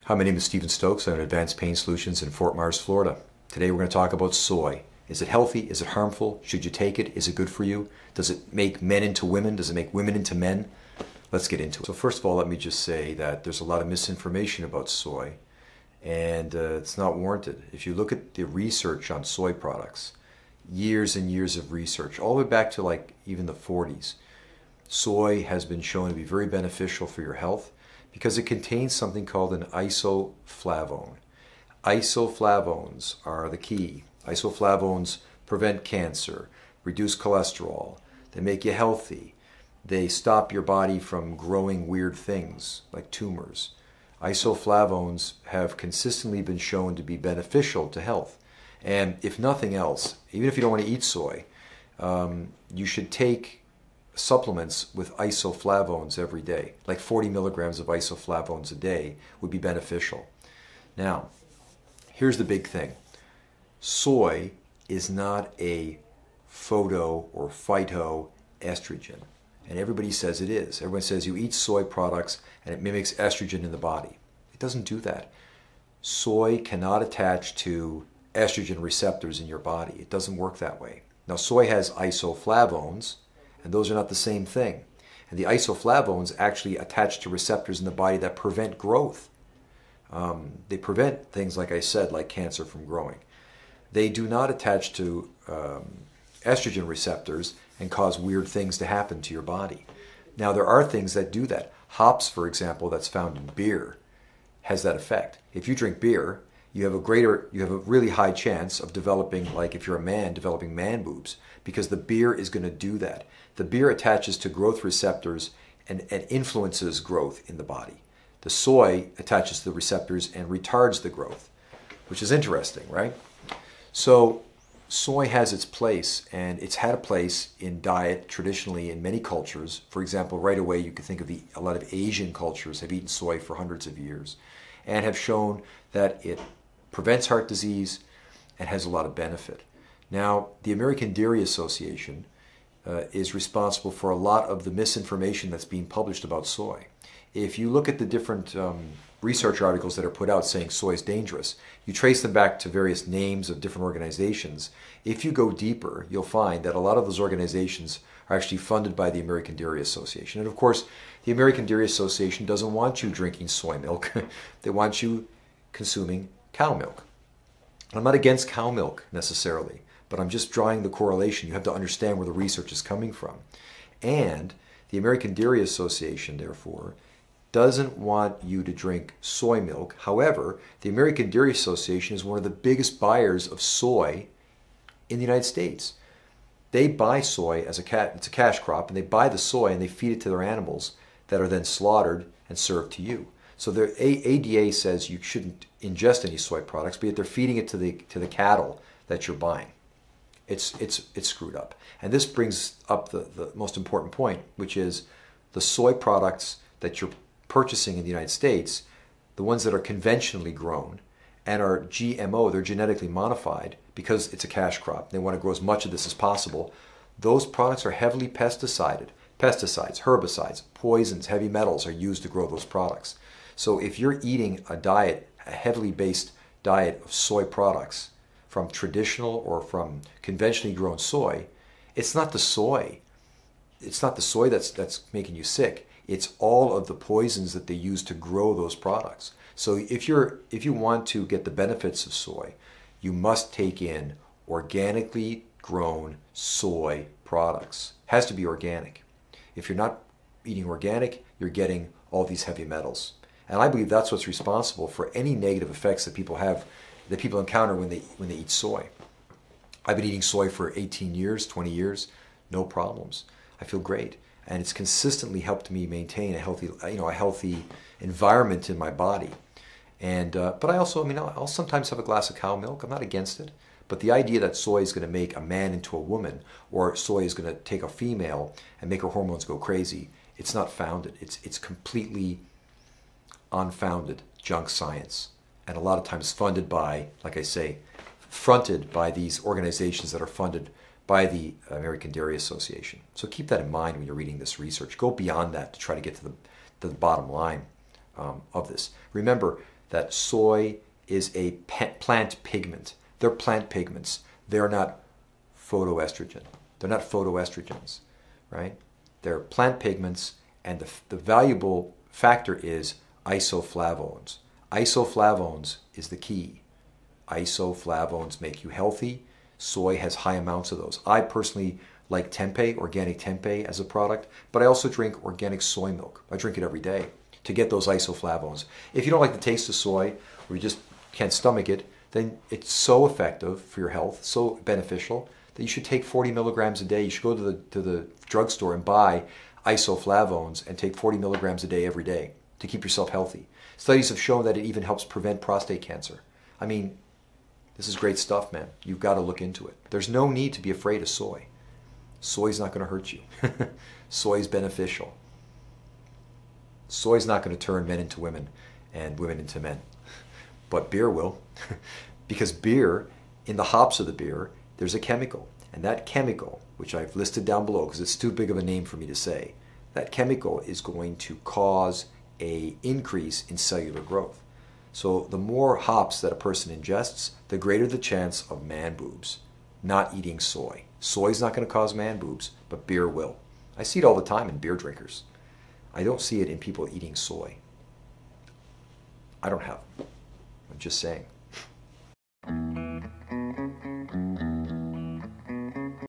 Hi, my name is Stephen Stokes. I'm in Advanced Pain Solutions in Fort Myers, Florida. Today we're going to talk about soy. Is it healthy? Is it harmful? Should you take it? Is it good for you? Does it make men into women? Does it make women into men? Let's get into it. So first of all, let me just say that there's a lot of misinformation about soy, and it's not warranted. If you look at the research on soy products, years and years of research, all the way back to like even the 40s, soy has been shown to be very beneficial for your health because it contains something called an isoflavone. Isoflavones are the key. Isoflavones prevent cancer, reduce cholesterol, they make you healthy, they stop your body from growing weird things like tumors. Isoflavones have consistently been shown to be beneficial to health. And if nothing else, even if you don't want to eat soy, you should take supplements with isoflavones every day. Like 40 milligrams of isoflavones a day would be beneficial. Now, here's the big thing. Soy is not a photo or phytoestrogen. And everybody says it is. Everyone says you eat soy products and it mimics estrogen in the body. It doesn't do that. Soy cannot attach to estrogen receptors in your body. It doesn't work that way. Now, soy has isoflavones, and those are not the same thing. And the isoflavones actually attach to receptors in the body that prevent growth. They prevent things, like I said, like cancer from growing. They do not attach to estrogen receptors and cause weird things to happen to your body. Now, there are things that do that. Hops, for example, that's found in beer, has that effect. If you drink beer, you have a really high chance of developing, like if you're a man, developing man boobs, because the beer is going to do that. The beer attaches to growth receptors and influences growth in the body. The soy attaches to the receptors and retards the growth, which is interesting, right? So soy has its place, and it's had a place in diet traditionally in many cultures. For example, right away you can think of a lot of Asian cultures have eaten soy for hundreds of years and have shown that it prevents heart disease and has a lot of benefit. Now, the American Dairy Association is responsible for a lot of the misinformation that's being published about soy. If you look at the different research articles that are put out saying soy is dangerous, you trace them back to various names of different organizations. If you go deeper, you'll find that a lot of those organizations are actually funded by the American Dairy Association. And of course, the American Dairy Association doesn't want you drinking soy milk. They want you consuming cow milk. I'm not against cow milk necessarily, but I'm just drawing the correlation. You have to understand where the research is coming from. And the American Dairy Association, therefore, doesn't want you to drink soy milk. However, the American Dairy Association is one of the biggest buyers of soy in the United States. They buy soy as it's a cash crop, and they buy the soy and they feed it to their animals that are then slaughtered and served to you. So the ADA says you shouldn't ingest any soy products, but yet they're feeding it to the cattle that you're buying. It's screwed up. And this brings up the most important point, which is the soy products that you're purchasing in the United States, the ones that are conventionally grown and are GMO, they're genetically modified because it's a cash crop. They want to grow as much of this as possible. Those products are heavily pesticided. Pesticides, herbicides, poisons, heavy metals are used to grow those products. So if you're eating a heavily based diet of soy products from traditional or from conventionally grown soy, it's not the soy. It's not the soy that's making you sick. It's all of the poisons that they use to grow those products. So if you want to get the benefits of soy, you must take in organically grown soy products. It has to be organic. If you're not eating organic, you're getting all these heavy metals. And I believe that's what's responsible for any negative effects that people encounter when they eat soy. I've been eating soy for 18 years, 20 years, no problems. I feel great. And it's consistently helped me maintain a healthy environment in my body. And but I'll sometimes have a glass of cow milk. I'm not against it. But the idea that soy is going to make a man into a woman, or soy is going to take a female and make her hormones go crazy, it's not founded. It's completely unfounded junk science. And a lot of times funded by, like I say, fronted by these organizations that are funded by the American Dairy Association. So keep that in mind when you're reading this research. Go beyond that to try to get to the bottom line of this. Remember that soy is a plant pigment. They're plant pigments. They're not phytoestrogen. They're not phytoestrogens, right? They're plant pigments, and the valuable factor is isoflavones. Isoflavones is the key. Isoflavones make you healthy. Soy has high amounts of those. I personally like tempeh, organic tempeh as a product, but I also drink organic soy milk. I drink it every day to get those isoflavones. If you don't like the taste of soy, or you just can't stomach it, then it's so effective for your health, so beneficial, that you should take 40 milligrams a day. You should go to the drugstore and buy isoflavones and take 40 milligrams a day every day to keep yourself healthy. Studies have shown that it even helps prevent prostate cancer. I mean, this is great stuff, man. You've got to look into it. There's no need to be afraid of soy. Soy's not going to hurt you. Soy's beneficial. Soy's not going to turn men into women and women into men. But beer will. Because beer, in the hops of the beer, there's a chemical. And that chemical, which I've listed down below because it's too big of a name for me to say, that chemical is going to cause an increase in cellular growth. So the more hops that a person ingests, the greater the chance of man boobs. Not eating soy. Soy's not going to cause man boobs, but beer will. I see it all the time in beer drinkers. I don't see it in people eating soy. I don't have. I'm just saying.